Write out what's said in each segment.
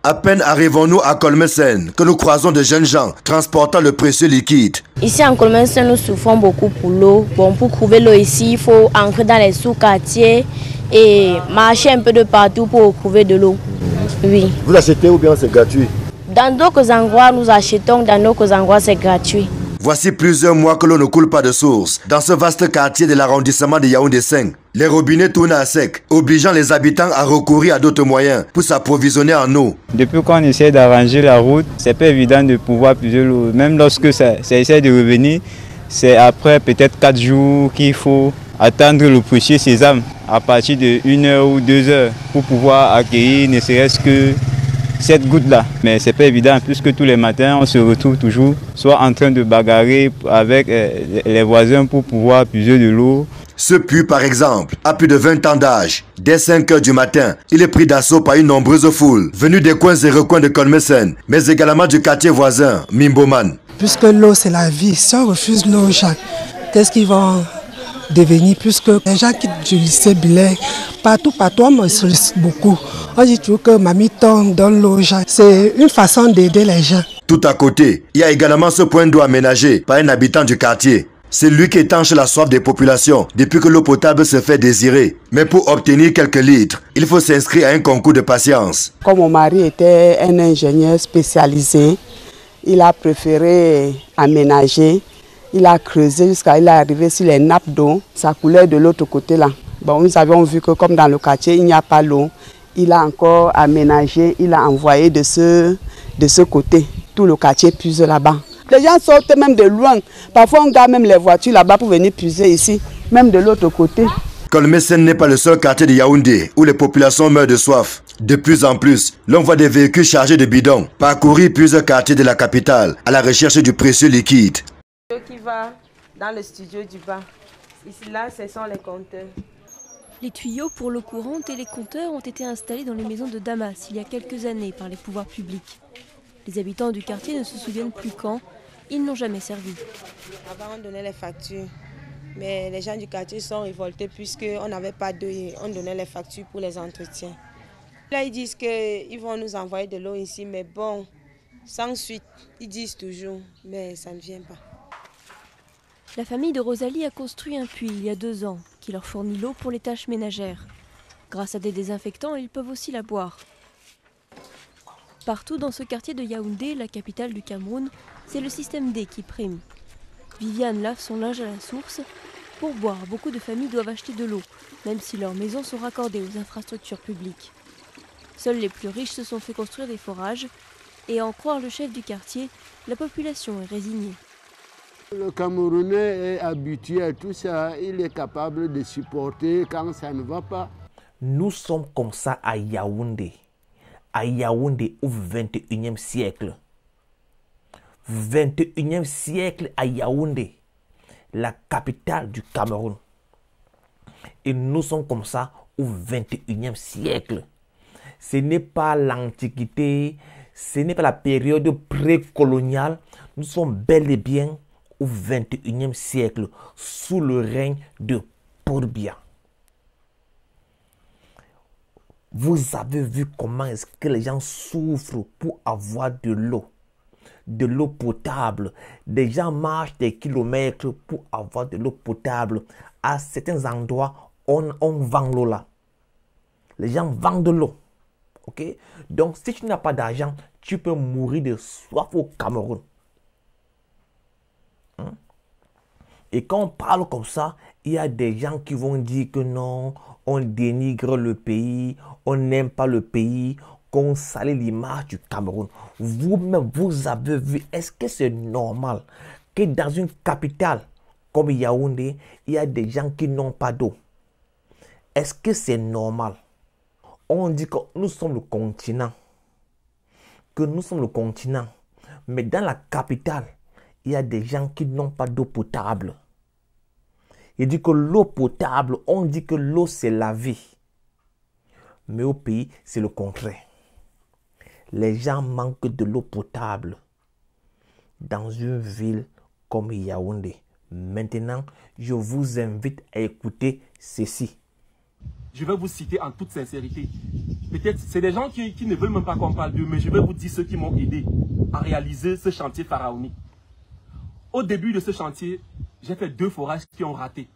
À peine arrivons-nous à Kolmesen que nous croisons de jeunes gens transportant le précieux liquide. Ici en Kolmesen, nous souffrons beaucoup pour l'eau. Bon, pour trouver l'eau ici, il faut entrer dans les sous-quartiers et marcher un peu de partout pour trouver de l'eau. Oui. Vous achetez ou bien c'est gratuit? Dans d'autres endroits, nous achetons, dans d'autres endroits, c'est gratuit. Voici plusieurs mois que l'eau ne coule pas de source dans ce vaste quartier de l'arrondissement de Yaoundé 5. Les robinets tournent à sec, obligeant les habitants à recourir à d'autres moyens pour s'approvisionner en eau. Depuis qu'on essaie d'arranger la route, c'est pas évident de pouvoir puiser l'eau. Même lorsque ça essaie de revenir, c'est après peut-être 4 jours qu'il faut attendre le précieux sésame à partir de 1 heure ou 2 heures pour pouvoir accueillir ne serait-ce que cette goutte-là. Mais c'est pas évident puisque tous les matins, on se retrouve toujours soit en train de bagarrer avec les voisins pour pouvoir puiser de l'eau. Ce puits, par exemple, a plus de 20 ans d'âge. Dès 5 heures du matin, il est pris d'assaut par une nombreuse foule, venue des coins et recoins de Kolmesen, mais également du quartier voisin, Mimboman. Puisque l'eau, c'est la vie. Si on refuse l'eau, qu'est-ce qu'ils vont devenir? Puisque les gens quittent du lycée Bilek, partout, on me sollicite beaucoup. On dit toujours que mamie tombe dans l'eau. C'est une façon d'aider les gens. Tout à côté, il y a également ce point d'eau aménagé par un habitant du quartier. C'est lui qui étanche la soif des populations depuis que l'eau potable se fait désirer. Mais pour obtenir quelques litres, il faut s'inscrire à un concours de patience. Comme mon mari était un ingénieur spécialisé, il a préféré aménager. Il a creusé jusqu'à il est arrivé sur les nappes d'eau. Ça coulait de l'autre côté là. Bon, nous avions vu que comme dans le quartier, il n'y a pas l'eau. Il a encore aménagé, il a envoyé de ce côté. Tout le quartier puise là-bas. Les gens sortent même de loin. Parfois, on garde même les voitures là-bas pour venir puiser ici, même de l'autre côté. Kolmesen n'est pas le seul quartier de Yaoundé où les populations meurent de soif. De plus en plus, l'on voit des véhicules chargés de bidons parcourir plusieurs quartiers de la capitale à la recherche du précieux liquide. Qui va dans le studio du bas. Ici, là, ce sont les compteurs. Les tuyaux pour l'eau courante et les compteurs ont été installés dans les maisons de Damas il y a quelques années par les pouvoirs publics. Les habitants du quartier ne se souviennent plus quand. Ils n'ont jamais servi. Avant, on donnait les factures, mais les gens du quartier sont révoltés puisqu'on n'avait pas d'eau et on donnait les factures pour les entretiens. Là, ils disent qu'ils vont nous envoyer de l'eau ici, mais bon, sans suite, ils disent toujours, mais ça ne vient pas. La famille de Rosalie a construit un puits il y a 2 ans qui leur fournit l'eau pour les tâches ménagères. Grâce à des désinfectants, ils peuvent aussi la boire. Partout dans ce quartier de Yaoundé, la capitale du Cameroun, c'est le système D qui prime. Viviane lave son linge à la source. Pour boire, beaucoup de familles doivent acheter de l'eau, même si leurs maisons sont raccordées aux infrastructures publiques. Seuls les plus riches se sont fait construire des forages, et à en croire le chef du quartier, la population est résignée. Le Camerounais est habitué à tout ça, il est capable de supporter quand ça ne va pas. Nous sommes comme ça à Yaoundé au 21e siècle. 21e siècle à Yaoundé, la capitale du Cameroun. Et nous sommes comme ça au 21e siècle. Ce n'est pas l'Antiquité, ce n'est pas la période précoloniale. Nous sommes bel et bien au 21e siècle, sous le règne de Porbian. Vous avez vu comment est-ce que les gens souffrent pour avoir de l'eau potable. Des gens marchent des kilomètres pour avoir de l'eau potable. À certains endroits, on vend l'eau là. Les gens vendent de l'eau. Ok? Donc, si tu n'as pas d'argent, tu peux mourir de soif au Cameroun. Et quand on parle comme ça, il y a des gens qui vont dire que non, on dénigre le pays, on n'aime pas le pays, qu'on salit l'image du Cameroun. Vous-même, vous avez vu, est-ce que c'est normal que dans une capitale comme Yaoundé, il y a des gens qui n'ont pas d'eau? Est-ce que c'est normal? On dit que nous sommes le continent. Mais dans la capitale, il y a des gens qui n'ont pas d'eau potable. Il dit que l'eau potable, on dit que l'eau c'est la vie. Mais au pays, c'est le contraire. Les gens manquent de l'eau potable dans une ville comme Yaoundé. Maintenant, je vous invite à écouter ceci. Je vais vous citer en toute sincérité. Peut-être, c'est des gens qui ne veulent même pas qu'on parle d'eux, mais je vais vous dire ceux qui m'ont aidé à réaliser ce chantier pharaonique. Au début de ce chantier, j'ai fait 2 forages qui ont raté.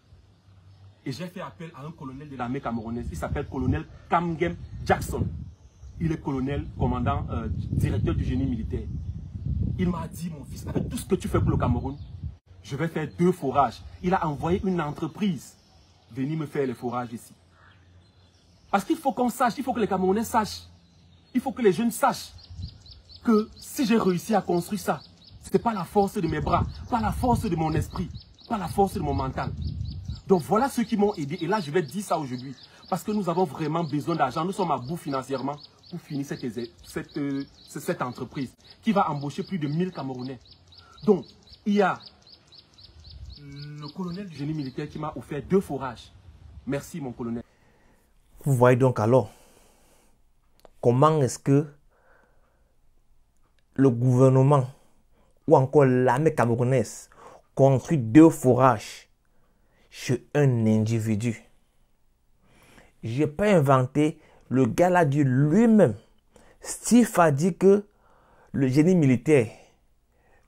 Et j'ai fait appel à un colonel de l'armée camerounaise. Il s'appelle colonel Kamgem Jackson. Il est colonel, commandant, directeur du génie militaire. Il m'a dit, mon fils, avec tout ce que tu fais pour le Cameroun, je vais faire 2 forages. Il a envoyé une entreprise venir me faire les forages ici. Parce qu'il faut qu'on sache, il faut que les Camerounais sachent, il faut que les jeunes sachent que si j'ai réussi à construire ça, ce n'était pas la force de mes bras, pas la force de mon esprit, pas la force de mon mental. Donc voilà ceux qui m'ont aidé. Et là, je vais dire ça aujourd'hui. Parce que nous avons vraiment besoin d'argent. Nous sommes à bout financièrement pour finir cette entreprise qui va embaucher plus de 1000 Camerounais. Donc, il y a le colonel du génie militaire qui m'a offert 2 forages. Merci, mon colonel. Vous voyez donc alors comment est-ce que le gouvernement ou encore l'armée camerounaise construit 2 forages chez un individu. Je n'ai pas inventé, le gars l'a dit lui-même. Steve a dit que le génie militaire,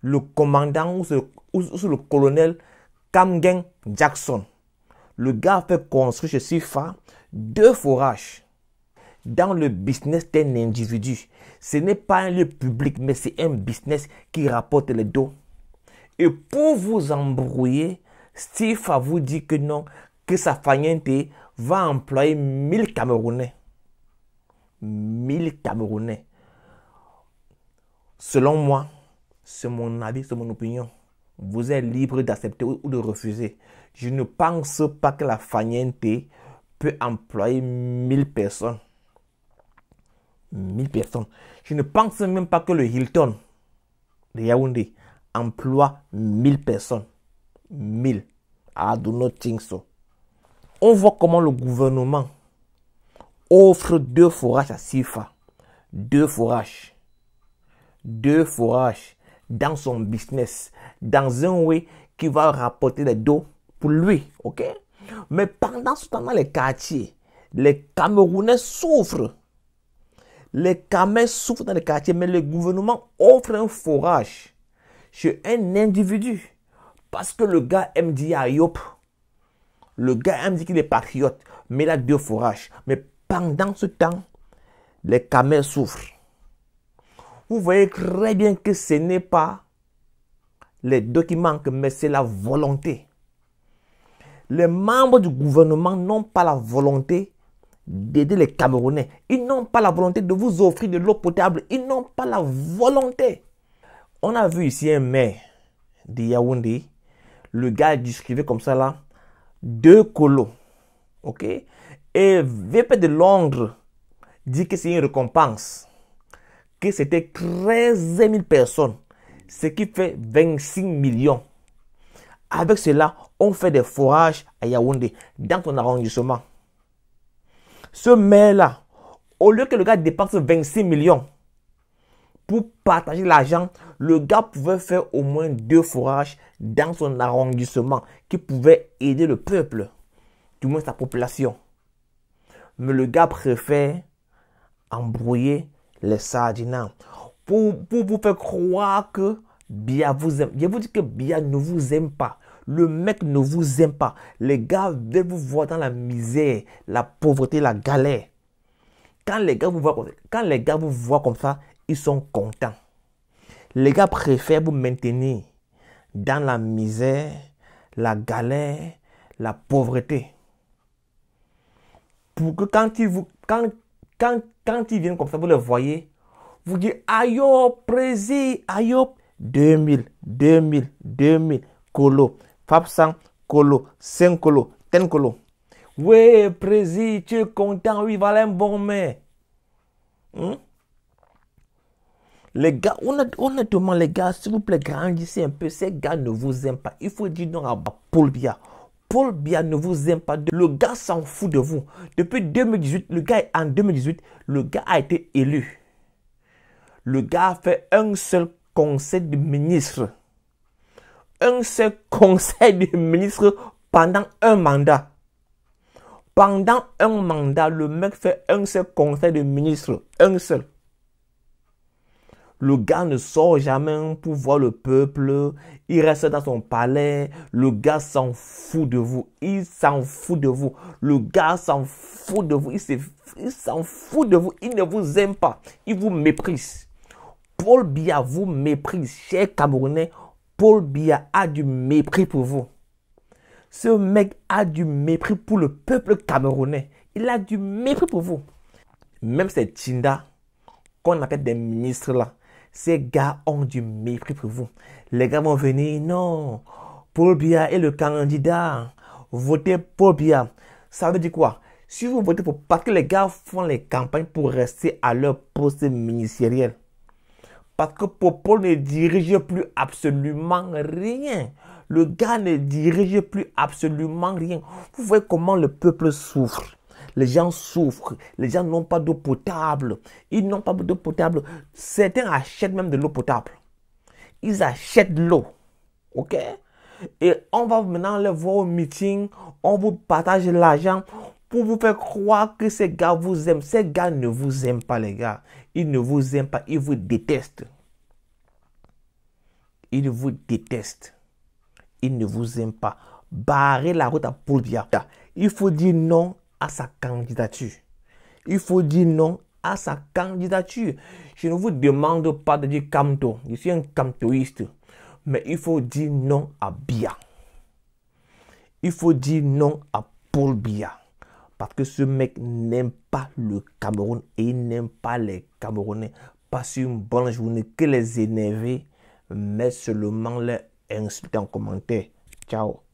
le commandant ou le colonel Kamgem Jackson, le gars a fait construire chez Sifa 2 forages dans le business d'un individu. Ce n'est pas un lieu public, mais c'est un business qui rapporte les dos. Et pour vous embrouiller, Steve a vous dit que non, que sa famille va employer 1000 Camerounais. 1000 Camerounais. Selon moi, c'est mon avis, c'est mon opinion. Vous êtes libre d'accepter ou de refuser. Je ne pense pas que la famille peut employer 1000 personnes. 1000 personnes. Je ne pense même pas que le Hilton de Yaoundé emploie 1000 personnes. 1000. I do not think so. On voit comment le gouvernement offre 2 forages à Sifa. 2 forages. 2 forages dans son business. Dans un way qui va rapporter les dos pour lui. Ok? Mais pendant ce temps, dans les quartiers, les Camerounais souffrent. Les Camerounais souffrent dans les quartiers, mais le gouvernement offre un forage chez un individu. Parce que le gars aime dire Ayop. Le gars aime dire qu'il est patriote, mais il a 2 forages. Mais pendant ce temps, les Camerounais souffrent. Vous voyez très bien que ce n'est pas les documents, mais c'est la volonté. Les membres du gouvernement n'ont pas la volonté d'aider les Camerounais. Ils n'ont pas la volonté de vous offrir de l'eau potable. Ils n'ont pas la volonté. On a vu ici un maire de Yaoundé. Le gars distribuait comme ça là 2 colos. Ok? Et VP de Londres dit que c'est une récompense. Que c'était 13 000 personnes. Ce qui fait 26 millions. Avec cela, on fait des forages à Yaoundé, dans ton arrondissement. Ce maire-là, au lieu que le gars dépense 26 millions pour partager l'argent, le gars pouvait faire au moins 2 forages dans son arrondissement qui pouvaient aider le peuple, du moins sa population. Mais le gars préfère embrouiller les sardinats pour vous faire croire que Biya vous aime. Je vous dis que Biya ne vous aime pas. Le mec ne vous aime pas. Les gars veulent vous voir dans la misère, la pauvreté, la galère. Quand les gars vous voient comme ça, ils sont contents. Les gars préfèrent vous maintenir dans la misère, la galère, la pauvreté. Pour que quand ils viennent comme ça, vous les voyez, vous dites Ayop, Prési, Ayop, 2000, colo, Fabsan, colo, 5 colo, 10 colo. Ouais, Prési, tu es content, oui, voilà un bon mec. Les gars, honnêtement, les gars, s'il vous plaît, grandissez un peu. Ces gars ne vous aiment pas. Il faut dire non à Paul Biya. Paul Biya ne vous aime pas. Le gars s'en fout de vous. Depuis 2018, en 2018, le gars a été élu. Le gars a fait un seul conseil de ministre. Un seul conseil de ministre pendant un mandat. Pendant un mandat, le mec fait un seul conseil de ministre. Un seul. Le gars ne sort jamais pour voir le peuple. Il reste dans son palais. Le gars s'en fout de vous. Il s'en fout de vous. Le gars s'en fout de vous. Il s'en fout de vous. Il ne vous aime pas. Il vous méprise. Paul Biya vous méprise. Cher Camerounais, Paul Biya a du mépris pour vous. Ce mec a du mépris pour le peuple camerounais. Il a du mépris pour vous. Même ces Tinda qu'on appelle des ministres là. Ces gars ont du mépris pour vous. Les gars vont venir, non, Paul Biya est le candidat. Votez Paul Biya. Ça veut dire quoi? Si vous votez pour... Parce que les gars font les campagnes pour rester à leur poste ministériel. Parce que Paul ne dirige plus absolument rien. Le gars ne dirige plus absolument rien. Vous voyez comment le peuple souffre. Les gens souffrent. Les gens n'ont pas d'eau potable. Ils n'ont pas d'eau potable. Certains achètent même de l'eau potable. Ils achètent de l'eau. OK? Et on va maintenant les voir au meeting. On vous partage l'argent pour vous faire croire que ces gars vous aiment. Ces gars ne vous aiment pas, les gars. Ils ne vous aiment pas. Ils vous détestent. Ils vous détestent. Ils ne vous aiment pas. Barrez la route à Paul Biya. Il faut dire non à sa candidature. Il faut dire non à sa candidature. Je ne vous demande pas de dire Camto. Je suis un camtoïste. Mais il faut dire non à Biya. Il faut dire non à Paul Biya. Parce que ce mec n'aime pas le Cameroun et il n'aime pas les Camerounais. Passez une bonne journée. Que les énerver, mais seulement les insulter en commentaire. Ciao.